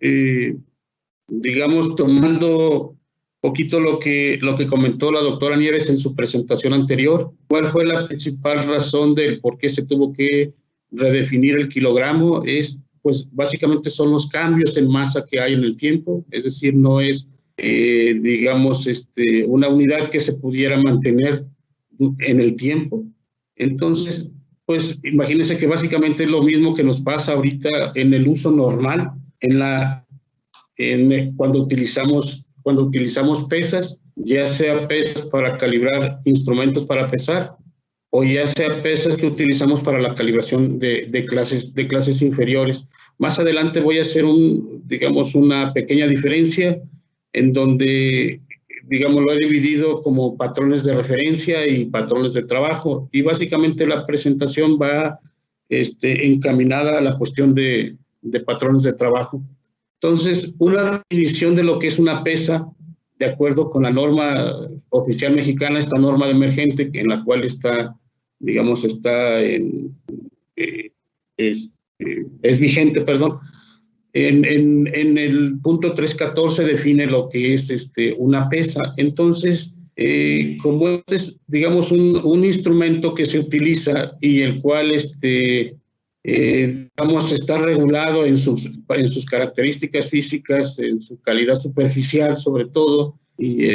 eh, digamos, tomando poquito lo que comentó la doctora Nieves en su presentación anterior. ¿Cuál fue la principal razón del por qué se tuvo que redefinir el kilogramo? Pues básicamente son los cambios en masa que hay en el tiempo, es decir, no es, digamos, una unidad que se pudiera mantener en el tiempo. Entonces, pues imagínense que básicamente es lo mismo que nos pasa ahorita en el uso normal, cuando utilizamos pesas, ya sea pesas para calibrar instrumentos para pesar, o ya sea pesas que utilizamos para la calibración de clases inferiores. Más adelante voy a hacer digamos, una pequeña diferencia en donde, digamos, lo he dividido como patrones de referencia y patrones de trabajo, y básicamente la presentación va encaminada a la cuestión de patrones de trabajo. Entonces, una definición de lo que es una pesa, de acuerdo con la norma oficial mexicana, esta norma de emergente, en la cual está, digamos, es vigente, perdón. En el punto 314 define lo que es una pesa. Entonces, como es, digamos, un instrumento que se utiliza y el cual digamos, está regulado en sus características físicas, en su calidad superficial sobre todo, y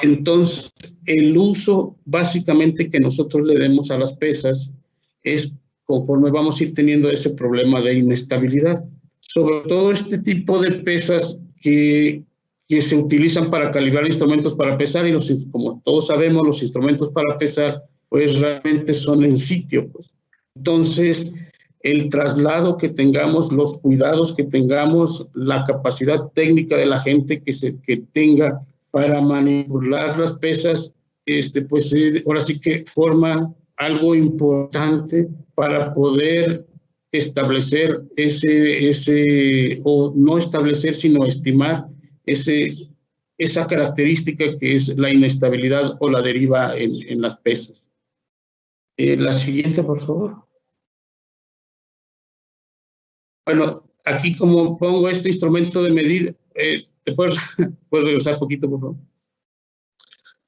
entonces el uso básicamente que nosotros le demos a las pesas es conforme vamos a ir teniendo ese problema de inestabilidad. Sobre todo este tipo de pesas que se utilizan para calibrar instrumentos para pesar, y como todos sabemos, los instrumentos para pesar pues realmente son en sitio, pues. Entonces, el traslado que tengamos, los cuidados que tengamos, la capacidad técnica de la gente que tenga para manipular las pesas, pues ahora sí que forma algo importante para poder establecer o no establecer, sino estimar esa característica que es la inestabilidad o la deriva en las pesas. La siguiente, por favor. Bueno, aquí como pongo este instrumento de medida, ¿te puedes regresar un poquito, por favor?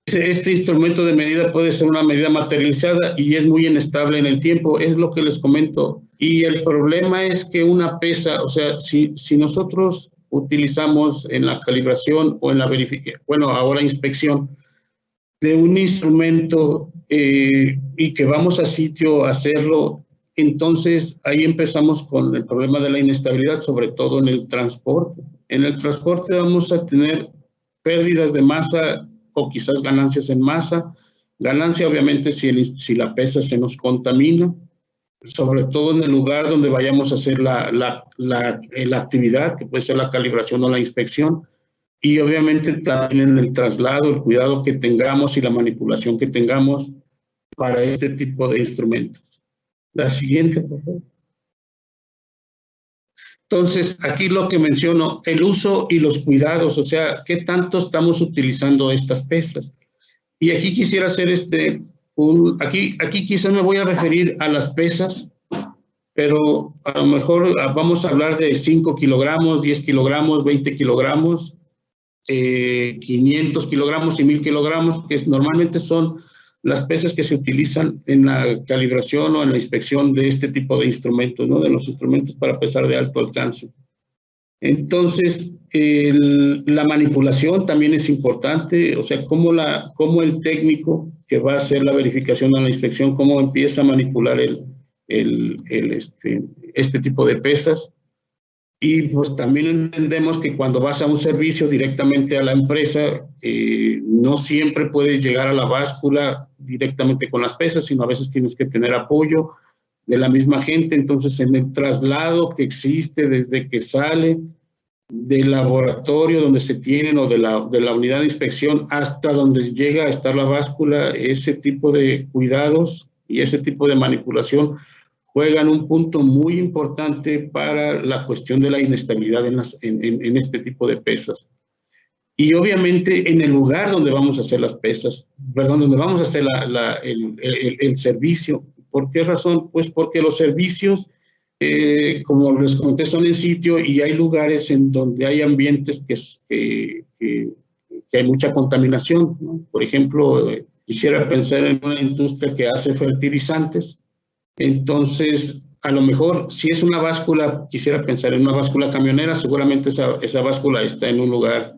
Este instrumento de medida puede ser una medida materializada y es muy inestable en el tiempo, es lo que les comento. Y el problema es que una pesa, o sea, si nosotros utilizamos en la calibración o en la verificación, bueno, ahora inspección, de un instrumento y que vamos a sitio a hacerlo, entonces ahí empezamos con el problema de la inestabilidad, sobre todo en el transporte. En el transporte vamos a tener pérdidas de masa o quizás ganancias en masa. Ganancia obviamente si la pesa se nos contamina, sobre todo en el lugar donde vayamos a hacer la actividad, que puede ser la calibración o la inspección. Y obviamente también en el traslado, el cuidado que tengamos y la manipulación que tengamos para este tipo de instrumentos. La siguiente, por favor. Entonces, aquí lo que menciono, el uso y los cuidados, o sea, ¿qué tanto estamos utilizando estas pesas? Y aquí quisiera hacer aquí quizás me voy a referir a las pesas, pero a lo mejor vamos a hablar de 5 kilogramos, 10 kilogramos, 20 kilogramos, 500 kilogramos y 1000 kilogramos, que normalmente son las pesas que se utilizan en la calibración o en la inspección de este tipo de instrumentos, ¿no? De los instrumentos para pesar de alto alcance. Entonces, la manipulación también es importante, o sea, cómo el técnico que va a hacer la verificación o la inspección, cómo empieza a manipular este tipo de pesas. Y pues también entendemos que cuando vas a un servicio directamente a la empresa, no siempre puedes llegar a la báscula directamente con las pesas, sino a veces tienes que tener apoyo de la misma gente. Entonces, en el traslado que existe desde que sale del laboratorio donde se tienen o de la unidad de inspección hasta donde llega a estar la báscula, ese tipo de cuidados y ese tipo de manipulación juegan un punto muy importante para la cuestión de la inestabilidad en este tipo de pesas. Y obviamente en el lugar donde vamos a hacer las pesas, perdón, donde vamos a hacer el servicio. ¿Por qué razón? Pues porque los servicios como les comenté, son en sitio y hay lugares en donde hay ambientes que hay mucha contaminación, ¿no? Por ejemplo, quisiera pensar en una industria que hace fertilizantes. Entonces, a lo mejor, si es una báscula, quisiera pensar en una báscula camionera, seguramente esa báscula está en un lugar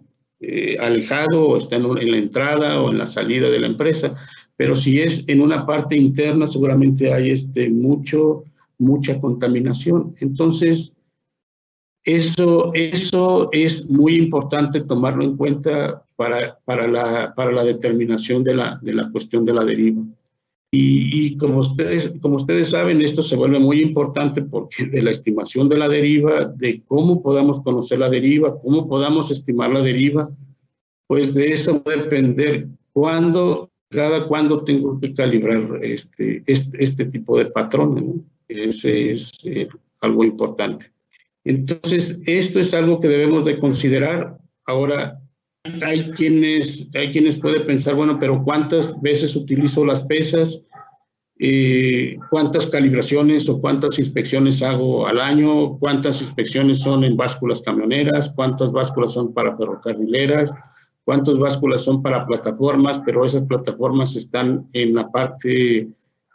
alejado, o está en la entrada o en la salida de la empresa. Pero si es en una parte interna, seguramente hay mucha contaminación. Entonces, eso es muy importante tomarlo en cuenta para la determinación de la cuestión de la deriva. Y como ustedes saben, esto se vuelve muy importante porque de la estimación de la deriva, de cómo podamos conocer la deriva, cómo podamos estimar la deriva, pues de eso va a depender cada cuándo tengo que calibrar este tipo de patrones, ¿no? Ese es algo importante. Entonces, esto es algo que debemos de considerar. Ahora, hay quienes pueden pensar, bueno, pero ¿cuántas veces utilizo las pesas? ¿Cuántas calibraciones o cuántas inspecciones hago al año? ¿Cuántas inspecciones son en básculas camioneras? ¿Cuántas básculas son para ferrocarrileras? ¿Cuántas básculas son para plataformas? Pero esas plataformas están en la parte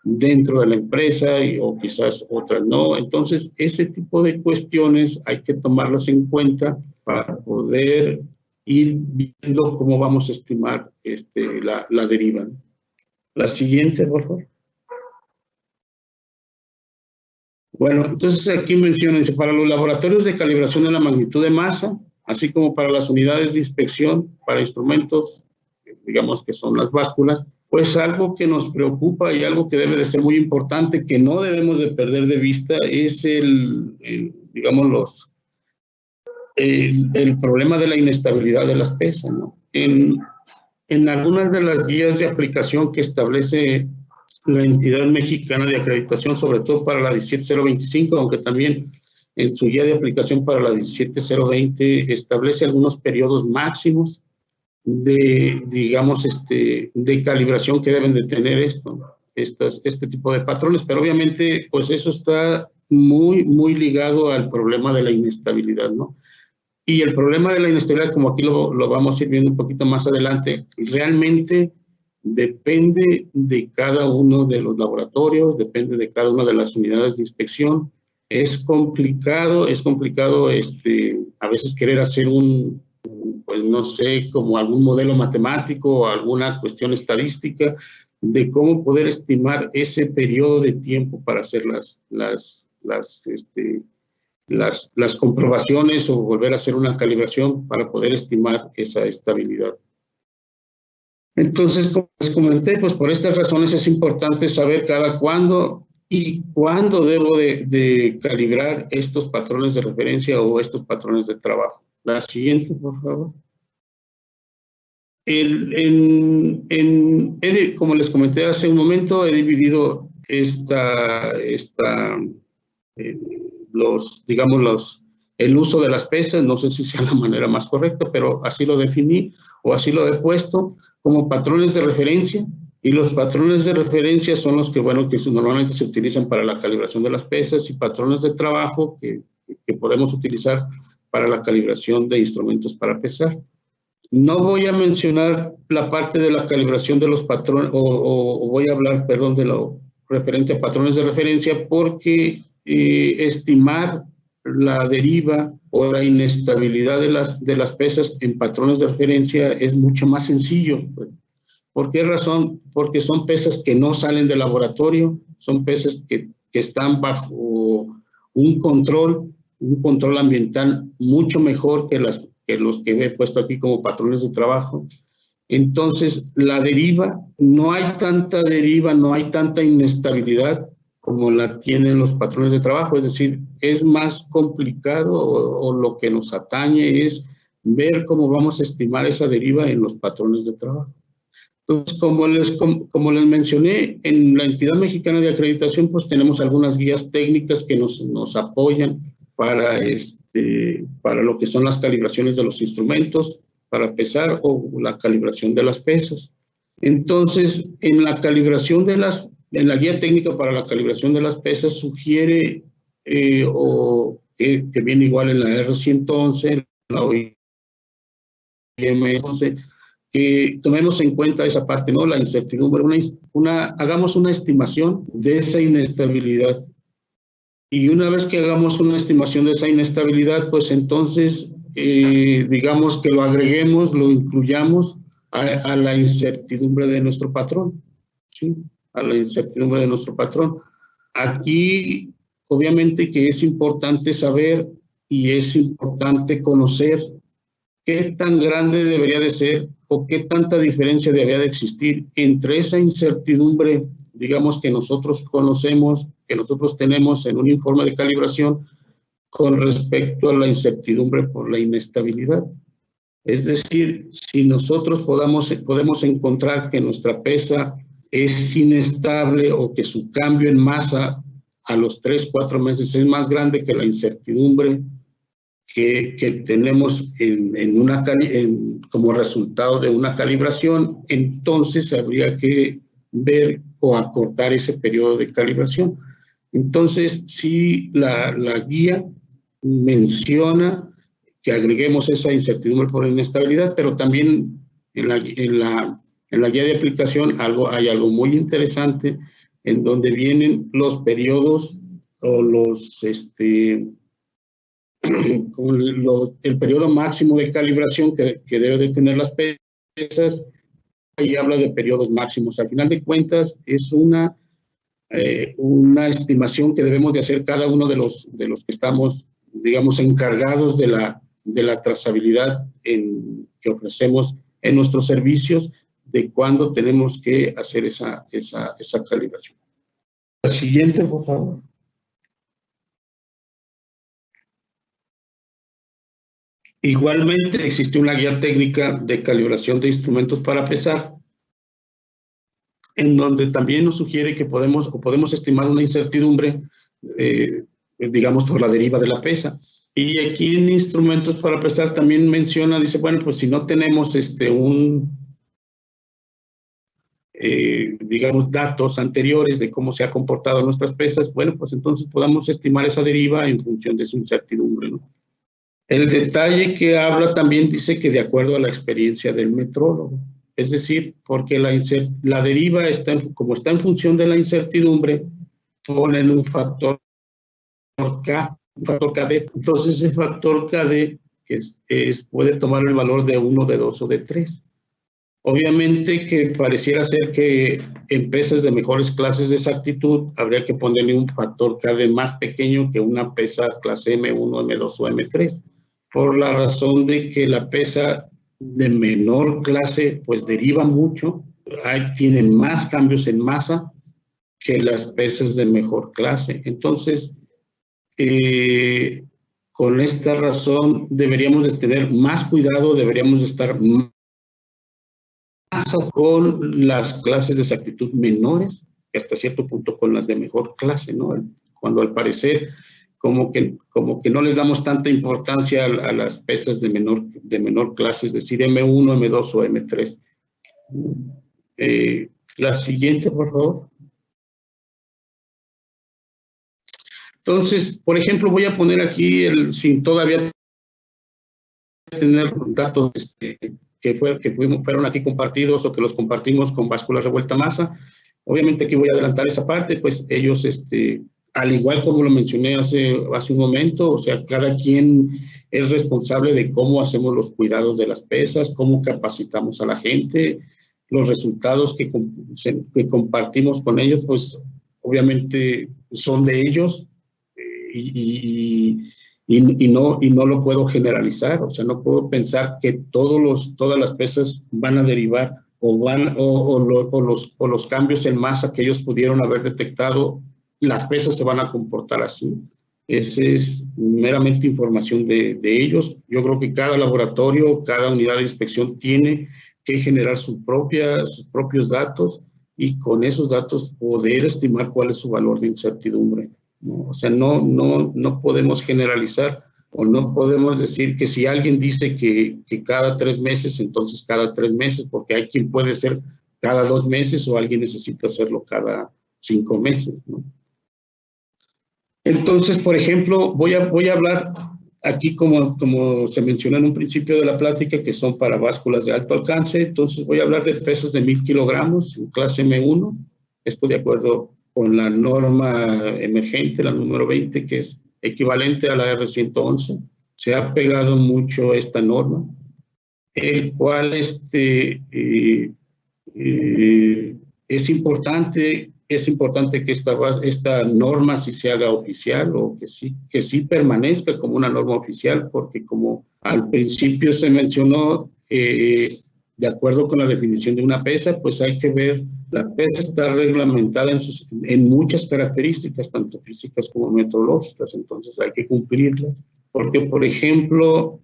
dentro de la empresa o quizás otras no. Entonces, ese tipo de cuestiones hay que tomarlas en cuenta para poder ir viendo cómo vamos a estimar la deriva. La siguiente, por favor. Bueno, entonces aquí mencionan, para los laboratorios de calibración de la magnitud de masa, así como para las unidades de inspección, para instrumentos, digamos que son las básculas, pues algo que nos preocupa y algo que debe de ser muy importante, que no debemos de perder de vista, es digamos, el problema de la inestabilidad de las pesas, ¿no? En algunas de las guías de aplicación que establece la entidad mexicana de acreditación, sobre todo para la 17025, aunque también en su guía de aplicación para la 17020 establece algunos periodos máximos digamos, de calibración que deben de tener este tipo de patrones, pero obviamente, pues eso está muy ligado al problema de la inestabilidad, ¿no? Y el problema de la inestabilidad, como aquí lo vamos a ir viendo un poquito más adelante, realmente depende de cada uno de los laboratorios, depende de cada una de las unidades de inspección. Es complicado a veces querer hacer pues no sé, como algún modelo matemático o alguna cuestión estadística de cómo poder estimar ese periodo de tiempo para hacer las comprobaciones o volver a hacer una calibración para poder estimar esa estabilidad. Entonces, como les comenté, pues por estas razones es importante saber cada cuándo y cuándo debo de calibrar estos patrones de referencia o estos patrones de trabajo. La siguiente, por favor. Como les comenté hace un momento, he dividido el uso de las pesas, no sé si sea la manera más correcta, pero así lo definí o así lo he puesto como patrones de referencia. Y los patrones de referencia son los que, bueno, que normalmente se utilizan para la calibración de las pesas, y patrones de trabajo que podemos utilizar para la calibración de instrumentos para pesar. No voy a mencionar la parte de la calibración de los patrones, o voy a hablar, perdón, de lo referente a patrones de referencia, porque estimar la deriva o la inestabilidad de las pesas en patrones de referencia es mucho más sencillo. ¿Por qué razón? Porque son pesas que no salen del laboratorio, son pesas que están bajo un control ambiental mucho mejor que los que he puesto aquí como patrones de trabajo. Entonces, la deriva, no hay tanta deriva, no hay tanta inestabilidad como la tienen los patrones de trabajo. Es decir, es más complicado, o lo que nos atañe es ver cómo vamos a estimar esa deriva en los patrones de trabajo. Entonces, como les mencioné, en la entidad mexicana de acreditación, pues tenemos algunas guías técnicas que nos apoyan para lo que son las calibraciones de los instrumentos para pesar o la calibración de las pesas. Entonces, en la guía técnica para la calibración de las pesas sugiere o que viene igual en la R111, la OIM 11, que tomemos en cuenta esa parte, ¿no? La incertidumbre, hagamos una estimación de esa inestabilidad. Y una vez que hagamos una estimación de esa inestabilidad, pues entonces, digamos que lo agreguemos, lo incluyamos a la incertidumbre de nuestro patrón, ¿sí? A la incertidumbre de nuestro patrón. Aquí, obviamente que es importante saber y es importante conocer qué tan grande debería de ser o qué tanta diferencia debería de existir entre esa incertidumbre, digamos, que nosotros conocemos, que nosotros tenemos en un informe de calibración, con respecto a la incertidumbre por la inestabilidad. Es decir, si nosotros podemos encontrar que nuestra pesa es inestable o que su cambio en masa a los 3, 4 meses es más grande que la incertidumbre que tenemos como resultado de una calibración, entonces habría que ver o acortar ese periodo de calibración. Entonces, sí, la guía menciona que agreguemos esa incertidumbre por inestabilidad, pero también en la guía de aplicación hay algo muy interesante en donde vienen los periodos o el periodo máximo de calibración que debe de tener las pesas, y habla de periodos máximos. Al final de cuentas, es una estimación que debemos de hacer cada uno de los que estamos, digamos, encargados de la trazabilidad que ofrecemos en nuestros servicios, de cuándo tenemos que hacer esa calibración. La siguiente, por favor. Igualmente existe una guía técnica de calibración de instrumentos para pesar, en donde también nos sugiere que podemos estimar una incertidumbre, digamos, por la deriva de la pesa. Y aquí en instrumentos para pesar también menciona, dice, bueno, pues si no tenemos digamos, datos anteriores de cómo se ha comportado nuestras pesas, bueno, pues entonces podamos estimar esa deriva en función de su incertidumbre, ¿no? El detalle que habla también dice que de acuerdo a la experiencia del metrólogo, es decir, porque la deriva como está en función de la incertidumbre, ponen un factor K, un factor KD. Entonces ese factor KD puede tomar el valor de 1, de 2 o de 3. Obviamente que pareciera ser que en pesas de mejores clases de exactitud habría que ponerle un factor KD más pequeño que una pesa clase M1, M2 o M3, por la razón de que la pesa de menor clase pues deriva mucho, tiene más cambios en masa que las pesas de mejor clase. Entonces, con esta razón deberíamos de tener más cuidado, deberíamos de estar más con las clases de exactitud menores, y hasta cierto punto con las de mejor clase, ¿no? Cuando al parecer como que no les damos tanta importancia a las pesas de menor clase, es decir, M1, M2 o M3. La siguiente, por favor. Entonces, por ejemplo, voy a poner aquí, sin todavía tener datos que fueron aquí compartidos o que los compartimos con báscula revuelta masa. Obviamente aquí voy a adelantar esa parte, pues ellos, al igual como lo mencioné hace un momento, o sea, cada quien es responsable de cómo hacemos los cuidados de las pesas, cómo capacitamos a la gente, los resultados que compartimos con ellos, pues obviamente son de ellos, y no lo puedo generalizar, o sea, no puedo pensar que todas las pesas van a derivar o los cambios en masa que ellos pudieron haber detectado, las pesas se van a comportar así. Esa es meramente información de ellos. Yo creo que cada laboratorio, cada unidad de inspección tiene que generar sus propios datos y con esos datos poder estimar cuál es su valor de incertidumbre, ¿no? O sea, no podemos generalizar o no podemos decir que si alguien dice que cada 3 meses, entonces cada 3 meses, porque hay quien puede ser cada 2 meses o alguien necesita hacerlo cada 5 meses, ¿no? Entonces, por ejemplo, voy a hablar aquí, como se mencionó en un principio de la plática, que son para básculas de alto alcance. Entonces, voy a hablar de pesos de 1000 kilogramos en clase M1. Esto de acuerdo con la norma emergente, la número 20, que es equivalente a la R111. Se ha pegado mucho esta norma, el cual es importante que esta norma sí se haga oficial, o que sí permanezca como una norma oficial, porque como al principio se mencionó, de acuerdo con la definición de una pesa, pues hay que ver, la pesa está reglamentada en muchas características, tanto físicas como metrológicas, entonces hay que cumplirlas, porque por ejemplo,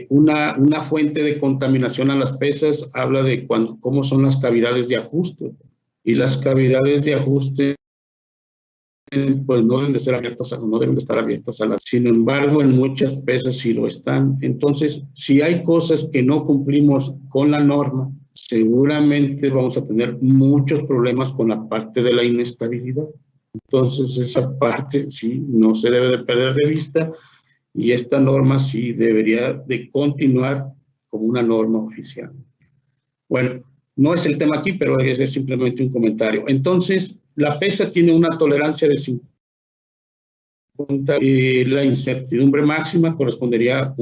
una fuente de contaminación a las pesas habla de cómo son las cavidades de ajuste, y las cavidades de ajuste pues no deben de ser abiertas, no deben de estar abiertas a las. Sin embargo, en muchas pesas sí lo están. Entonces, si hay cosas que no cumplimos con la norma, seguramente vamos a tener muchos problemas con la parte de la inestabilidad. Entonces, esa parte sí no se debe de perder de vista, y esta norma sí debería de continuar como una norma oficial. Bueno, no es el tema aquí, pero es simplemente un comentario. Entonces, la pesa tiene una tolerancia de 50, y la incertidumbre máxima correspondería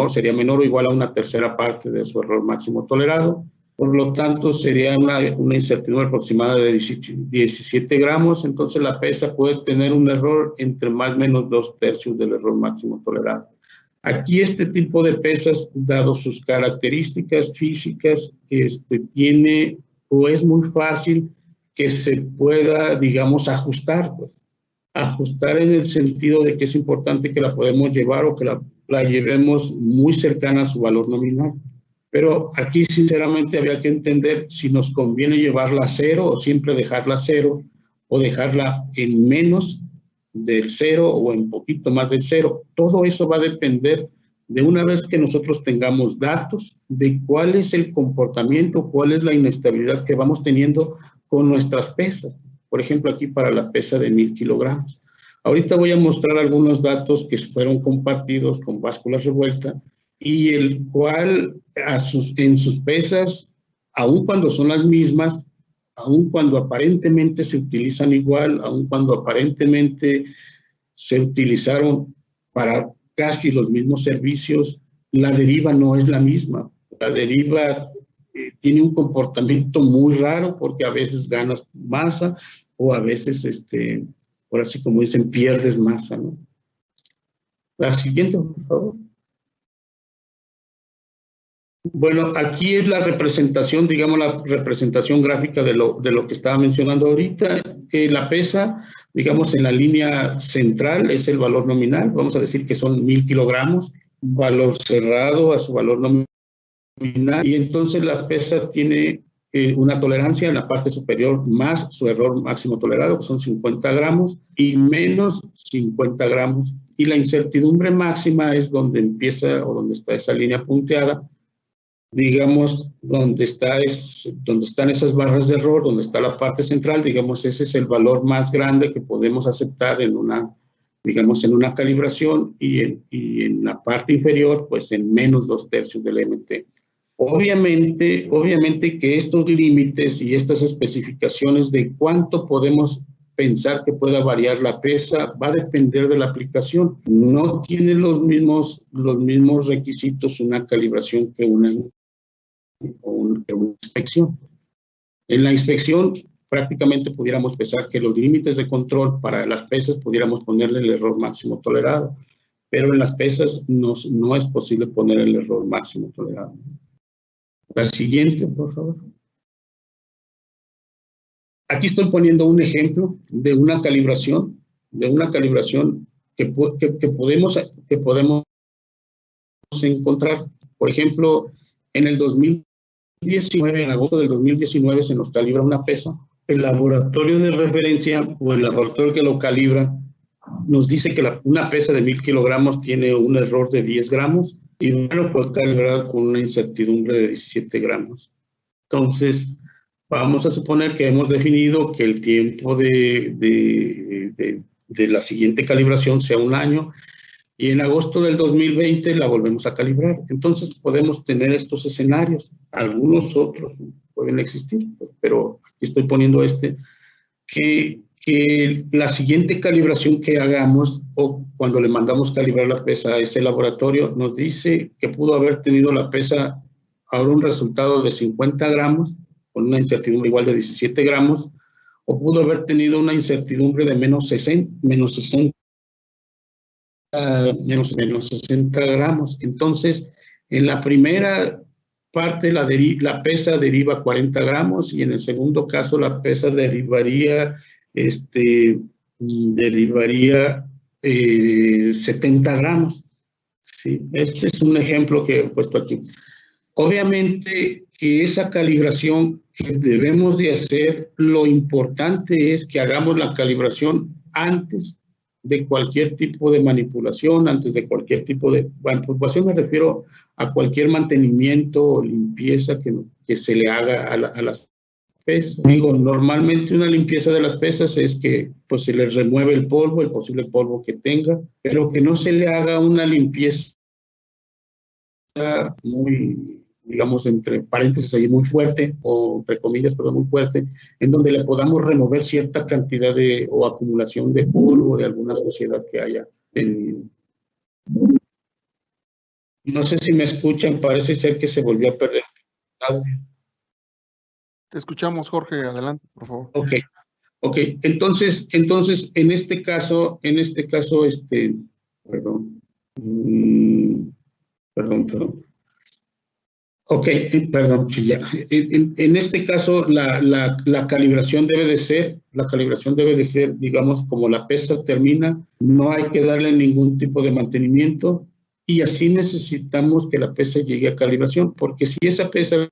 sería menor o igual a una tercera parte de su error máximo tolerado. Por lo tanto, sería una incertidumbre aproximada de 17 gramos. Entonces, la pesa puede tener un error entre más o menos 2/3 del error máximo tolerado. Aquí este tipo de pesas, dado sus características físicas, tiene o es muy fácil que se pueda, digamos, ajustar, pues. Ajustar en el sentido de que es importante que la podemos llevar o que la llevemos muy cercana a su valor nominal. Pero aquí sinceramente habría que entender si nos conviene llevarla a cero o siempre dejarla a cero, o dejarla en menos del cero o en poquito más del cero. Todo eso va a depender de, una vez que nosotros tengamos datos de cuál es el comportamiento, cuál es la inestabilidad que vamos teniendo con nuestras pesas. Por ejemplo, aquí para la pesa de 1000 kilogramos. Ahorita voy a mostrar algunos datos que fueron compartidos con báscula revuelta, y el cual en sus pesas, aun cuando son las mismas, aun cuando aparentemente se utilizan igual, aun cuando aparentemente se utilizaron para casi los mismos servicios, la deriva no es la misma. La deriva tiene un comportamiento muy raro, porque a veces ganas masa o a veces, por así como dicen, pierdes masa, ¿no? La siguiente, por favor. Bueno, aquí es la representación, digamos, la representación gráfica de lo que estaba mencionando ahorita. La pesa, digamos, en la línea central es el valor nominal, vamos a decir que son 1000 kilogramos, valor cerrado a su valor nominal, y entonces la pesa tiene una tolerancia en la parte superior más su error máximo tolerado, que son 50 gramos, y menos 50 gramos. Y la incertidumbre máxima es donde empieza, o donde está esa línea punteada, digamos, donde están esas barras de error, donde está la parte central, digamos, ese es el valor más grande que podemos aceptar en una, digamos, en una calibración, y en la parte inferior, pues en menos 2/3 del MT. Obviamente que estos límites y estas especificaciones de cuánto podemos pensar que pueda variar la pesa va a depender de la aplicación. No tiene los mismos requisitos una calibración que una inspección. En la inspección prácticamente pudiéramos pensar que los límites de control para las pesas pudiéramos ponerle el error máximo tolerado, pero en las pesas no es posible poner el error máximo tolerado. La siguiente, por favor. Aquí estoy poniendo un ejemplo de una calibración que podemos encontrar. Por ejemplo, en el 2019, en agosto del 2019, se nos calibra una pesa. El laboratorio de referencia, o el laboratorio que lo calibra, nos dice que una pesa de 1000 kilogramos tiene un error de 10 gramos, y bueno, pues calibrar con una incertidumbre de 17 gramos. Entonces, vamos a suponer que hemos definido que el tiempo de de la siguiente calibración sea un año, y en agosto del 2020 la volvemos a calibrar. Entonces podemos tener estos escenarios. Algunos otros pueden existir, pero aquí estoy poniendo que la siguiente calibración que hagamos, o cuando le mandamos calibrar la pesa a ese laboratorio, nos dice que pudo haber tenido la pesa ahora un resultado de 50 gramos, con una incertidumbre igual de 17 gramos, o pudo haber tenido una incertidumbre de menos 60 gramos. Entonces, en la primera parte la pesa deriva 40 gramos, y en el segundo caso la pesa derivaría 70 gramos. ¿Sí? Este es un ejemplo que he puesto aquí. Obviamente que esa calibración que debemos de hacer, lo importante es que hagamos la calibración antes de cualquier tipo de manipulación, antes de cualquier tipo de manipulación, me refiero a cualquier mantenimiento o limpieza que se le haga a las pesas. Digo, normalmente una limpieza de las pesas es que pues se le remueve el polvo, el posible polvo que tenga, pero que no se le haga una limpieza muy, digamos, entre paréntesis ahí, muy fuerte, o entre comillas, pero muy fuerte, en donde le podamos remover cierta cantidad o acumulación de polvo de alguna suciedad que haya. No sé si me escuchan, parece ser que se volvió a perder. Te escuchamos, Jorge, adelante, por favor. Ok, entonces, en este caso, perdón. Ok, perdón, ya. En este caso, la calibración debe de ser, digamos, como la pesa termina, no hay que darle ningún tipo de mantenimiento, y así necesitamos que la pesa llegue a calibración, porque si esa pesa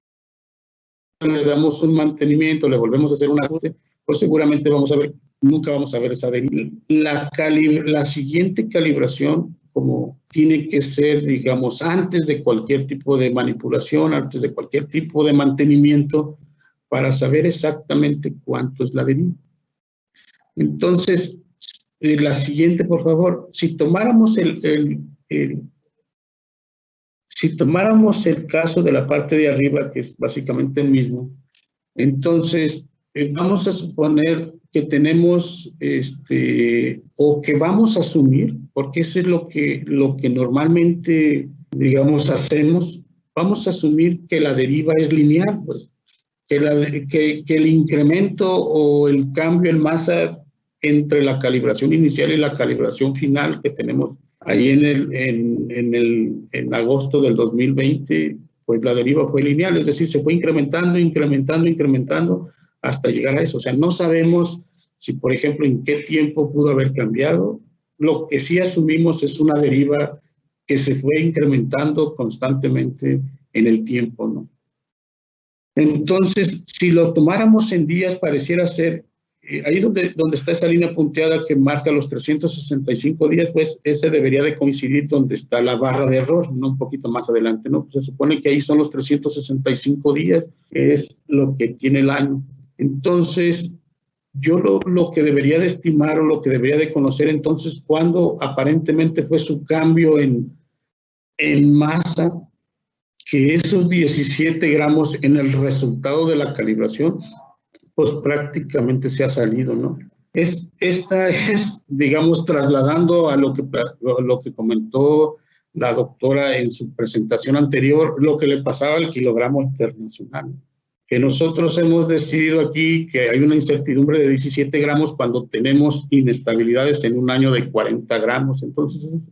le damos un mantenimiento, le volvemos a hacer un ajuste, pues seguramente nunca vamos a ver esa deriva. La siguiente calibración, como tiene que ser, digamos, antes de cualquier tipo de manipulación, antes de cualquier tipo de mantenimiento, para saber exactamente cuánto es la deriva. Entonces, la siguiente, por favor, si tomáramos el caso de la parte de arriba, que es básicamente el mismo, entonces vamos a suponer que tenemos, o que vamos a asumir, porque eso es lo que normalmente, digamos, hacemos, vamos a asumir que la deriva es lineal, pues, que el incremento o el cambio en masa entre la calibración inicial y la calibración final que tenemos ahí en agosto del 2020, pues la deriva fue lineal, es decir, se fue incrementando hasta llegar a eso. O sea, no sabemos si, por ejemplo, en qué tiempo pudo haber cambiado. Lo que sí asumimos es una deriva que se fue incrementando constantemente en el tiempo, ¿no? Entonces, si lo tomáramos en días, pareciera ser, ahí donde está esa línea punteada que marca los 365 días, pues ese debería de coincidir donde está la barra de error, no un poquito más adelante, ¿no? Pues se supone que ahí son los 365 días, que es lo que tiene el año. Entonces, yo lo que debería de estimar, o lo que debería de conocer entonces, cuándo aparentemente fue su cambio en masa, que esos 17 gramos en el resultado de la calibración, pues prácticamente se ha salido, ¿no? Esta es, digamos, trasladando a lo que comentó la doctora en su presentación anterior, lo que le pasaba al kilogramo internacional, que nosotros hemos decidido aquí que hay una incertidumbre de 17 gramos cuando tenemos inestabilidades en un año de 40 gramos. Entonces,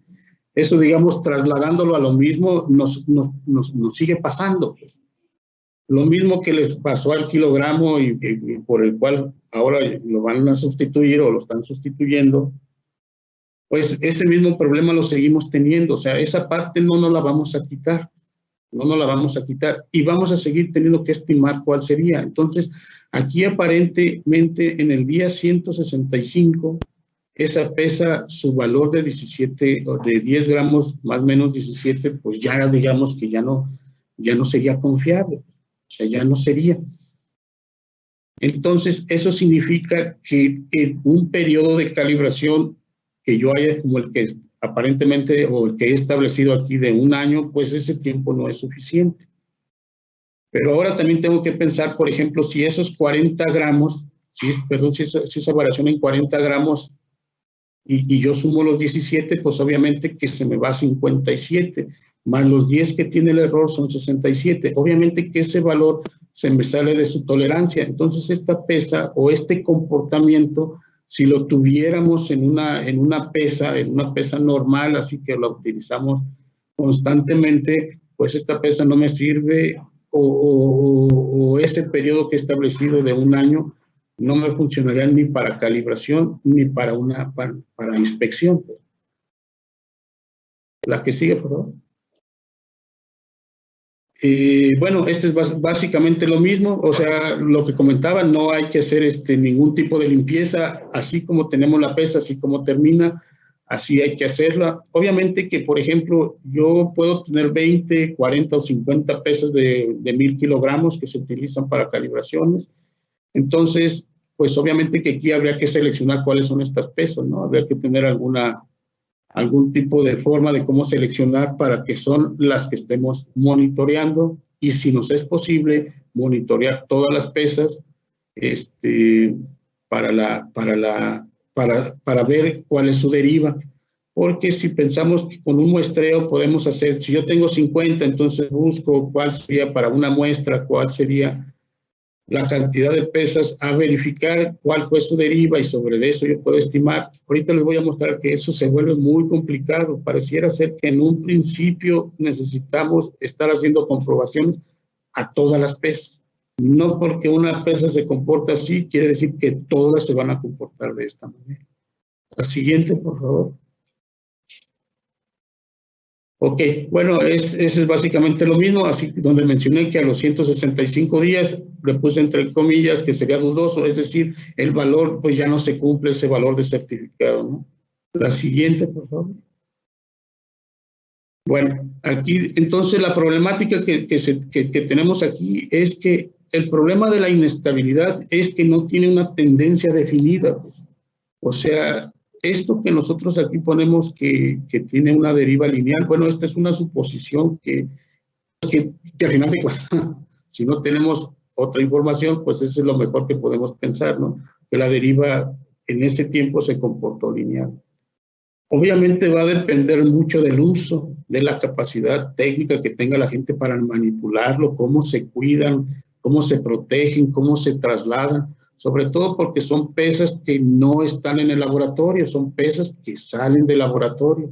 eso, digamos, trasladándolo a lo mismo, nos sigue pasando, pues. Lo mismo que les pasó al kilogramo y por el cual ahora lo van a sustituir o lo están sustituyendo, pues ese mismo problema lo seguimos teniendo. O sea, esa parte no nos la vamos a quitar, y vamos a seguir teniendo que estimar cuál sería. Entonces, aquí aparentemente en el día 165, esa pesa, su valor de 17 o de 10 gramos, más o menos 17, pues ya digamos que ya no sería confiable. O sea, ya no sería. Entonces, eso significa que en un periodo de calibración que yo haya, como el que aparentemente, o el que he establecido aquí de 1 año, pues ese tiempo no es suficiente. Pero ahora también tengo que pensar, por ejemplo, si esos 40 gramos, si esa variación en 40 gramos, y yo sumo los 17, pues obviamente que se me va a 57, más los 10 que tiene el error son 67. Obviamente que ese valor se me sale de su tolerancia. Entonces esta pesa o este comportamiento, si lo tuviéramos en una pesa normal, así que la utilizamos constantemente, pues esta pesa no me sirve, o ese periodo que he establecido de 1 año no me funcionaría ni para calibración ni para inspección. La que sigue, por favor. Bueno, este es básicamente lo mismo, o sea, lo que comentaba, no hay que hacer ningún tipo de limpieza, así como tenemos la pesa, así como termina, así hay que hacerla. Obviamente que, por ejemplo, yo puedo tener 20, 40 o 50 pesas de 1000 kilogramos que se utilizan para calibraciones. Entonces, pues obviamente que aquí habría que seleccionar cuáles son estas pesas, ¿no? Habría que tener algún tipo de forma de cómo seleccionar para que son las que estemos monitoreando, y si nos es posible monitorear todas las pesas para ver cuál es su deriva. Porque si pensamos que con un muestreo podemos hacer, si yo tengo 50, entonces busco cuál sería para una muestra, cuál sería la cantidad de pesas, a verificar cuál fue su deriva, y sobre eso yo puedo estimar. Ahorita les voy a mostrar que eso se vuelve muy complicado. Pareciera ser que en un principio necesitamos estar haciendo comprobaciones a todas las pesas. No porque una pesa se comporta así, quiere decir que todas se van a comportar de esta manera. La siguiente, por favor. Ok, bueno, ese es básicamente lo mismo, así donde mencioné que a los 165 días le puse entre comillas que sería dudoso, es decir, el valor, pues ya no se cumple ese valor de certificado, ¿no? La siguiente, por favor. Bueno, aquí, entonces la problemática que tenemos aquí es que el problema de la inestabilidad es que no tiene una tendencia definida, pues. O sea, esto que nosotros aquí ponemos que tiene una deriva lineal, bueno, esta es una suposición que al final de cuentas, si no tenemos otra información, pues eso es lo mejor que podemos pensar, ¿no? Que la deriva en ese tiempo se comportó lineal. Obviamente va a depender mucho del uso, de la capacidad técnica que tenga la gente para manipularlo, cómo se cuidan, cómo se protegen, cómo se trasladan, sobre todo porque son pesas que no están en el laboratorio, son pesas que salen del laboratorio,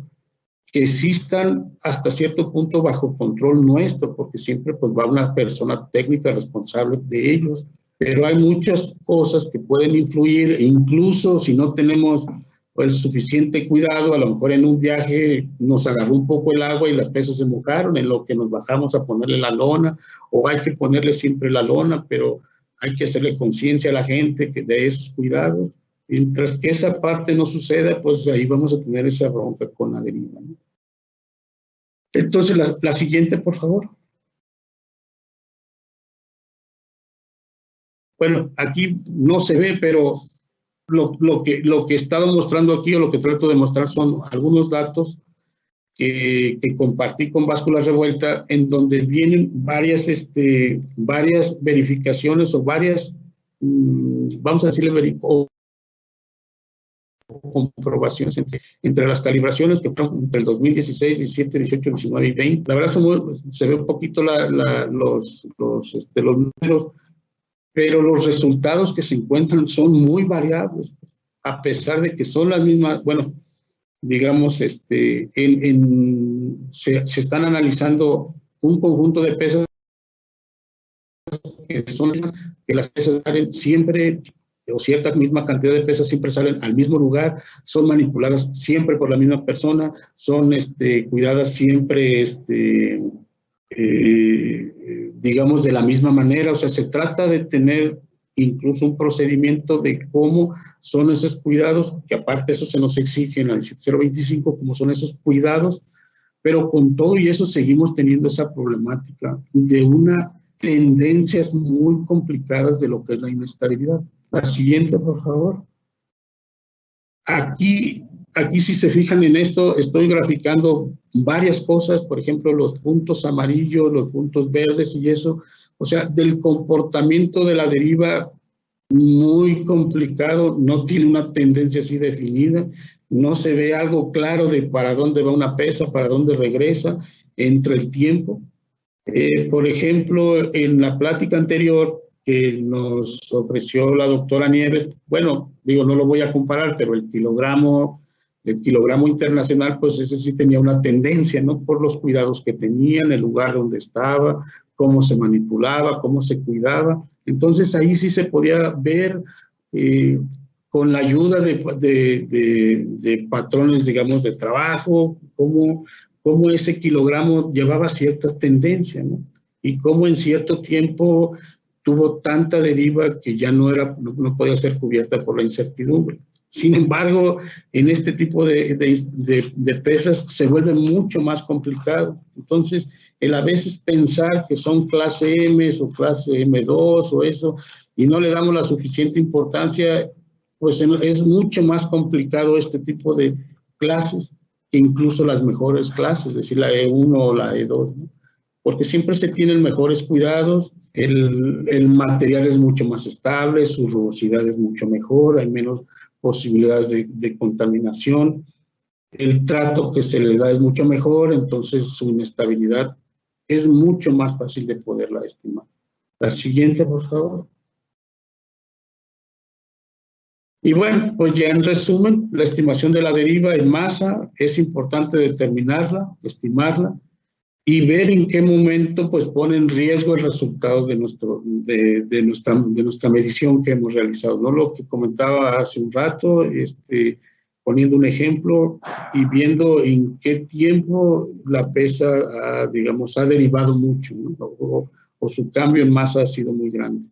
que sí están hasta cierto punto bajo control nuestro, porque siempre pues va una persona técnica responsable de ellos, pero hay muchas cosas que pueden influir, e incluso si no tenemos pues suficiente cuidado, a lo mejor en un viaje nos agarró un poco el agua y las pesas se mojaron, en lo que nos bajamos a ponerle la lona, o hay que ponerle siempre la lona, pero hay que hacerle conciencia a la gente que de esos cuidados. Mientras que esa parte no suceda, pues ahí vamos a tener esa bronca con la deriva, ¿no? Entonces, la siguiente, por favor. Bueno, aquí no se ve, pero lo que he estado mostrando aquí, o lo que trato de mostrar, son algunos datos que compartí con Báscula Revuelta, en donde vienen varias verificaciones o varias, vamos a decirle, comprobaciones entre las calibraciones que fueron entre el 2016, 17, 18, 19 y 20. La verdad se ve un poquito los números, pero los resultados que se encuentran son muy variables, a pesar de que son las mismas. Bueno, digamos, se están analizando un conjunto de pesas que las pesas salen siempre, o cierta misma cantidad de pesas siempre salen al mismo lugar, son manipuladas siempre por la misma persona, son cuidadas siempre, digamos, de la misma manera. O sea, se trata de tener incluso un procedimiento de cómo son esos cuidados, que aparte eso se nos exige en la 17025, cómo son esos cuidados, pero con todo y eso seguimos teniendo esa problemática de una tendencias muy complicadas de lo que es la inestabilidad. La siguiente, por favor. Aquí si se fijan en esto, estoy graficando varias cosas, por ejemplo, los puntos amarillos, los puntos verdes y eso, o sea, del comportamiento de la deriva muy complicado, no tiene una tendencia así definida, no se ve algo claro de para dónde va una pesa, para dónde regresa entre el tiempo. Por ejemplo, en la plática anterior que nos ofreció la doctora Nieves, bueno, digo, no lo voy a comparar, pero el kilogramo internacional, pues ese sí tenía una tendencia, ¿no? Por los cuidados que tenía, en el lugar donde estaba, cómo se manipulaba, cómo se cuidaba. Entonces ahí sí se podía ver con la ayuda de patrones, digamos, de trabajo, cómo ese kilogramo llevaba ciertas tendencias, ¿no? Y cómo en cierto tiempo tuvo tanta deriva que ya no podía ser cubierta por la incertidumbre. Sin embargo, en este tipo de pesas se vuelve mucho más complicado. Entonces, el a veces pensar que son clase M o clase M2 o eso, y no le damos la suficiente importancia, pues es mucho más complicado este tipo de clases que incluso las mejores clases, es decir, la E1 o la E2, ¿no? Porque siempre se tienen mejores cuidados, el material es mucho más estable, su rugosidad es mucho mejor, hay menos posibilidades de contaminación, el trato que se le da es mucho mejor, entonces su inestabilidad es mucho más fácil de poderla estimar. La siguiente, por favor. Y bueno, pues ya en resumen, la estimación de la deriva en masa es importante determinarla, estimarla y ver en qué momento pues pone en riesgo el resultado de nuestra medición que hemos realizado, ¿no? Lo que comentaba hace un rato, poniendo un ejemplo y viendo en qué tiempo la pesa, digamos, ha derivado mucho, ¿no? O su cambio en masa ha sido muy grande.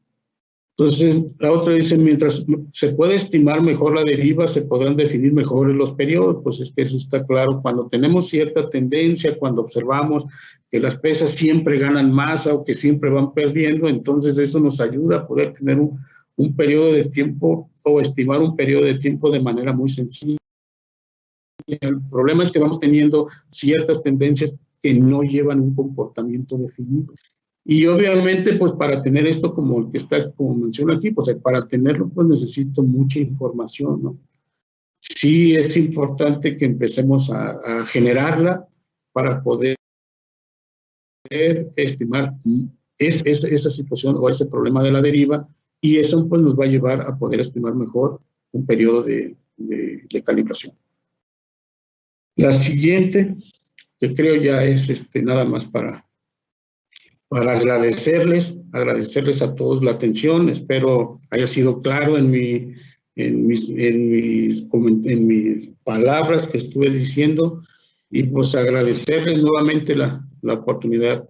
Entonces, la otra dice, mientras se puede estimar mejor la deriva, se podrán definir mejores los periodos. Pues es que eso está claro. Cuando tenemos cierta tendencia, cuando observamos que las pesas siempre ganan masa o que siempre van perdiendo, entonces eso nos ayuda a poder tener un periodo de tiempo o estimar un periodo de tiempo de manera muy sencilla. El problema es que vamos teniendo ciertas tendencias que no llevan un comportamiento definido. Y obviamente, pues para tener esto como el que está, como menciona aquí, pues para tenerlo, pues necesito mucha información, ¿no? Sí es importante que empecemos a generarla para poder estimar esa situación o ese problema de la deriva, y eso pues nos va a llevar a poder estimar mejor un periodo de calibración. La siguiente, que creo ya es nada más para agradecerles a todos la atención. Espero haya sido claro en mis palabras que estuve diciendo, y pues agradecerles nuevamente la oportunidad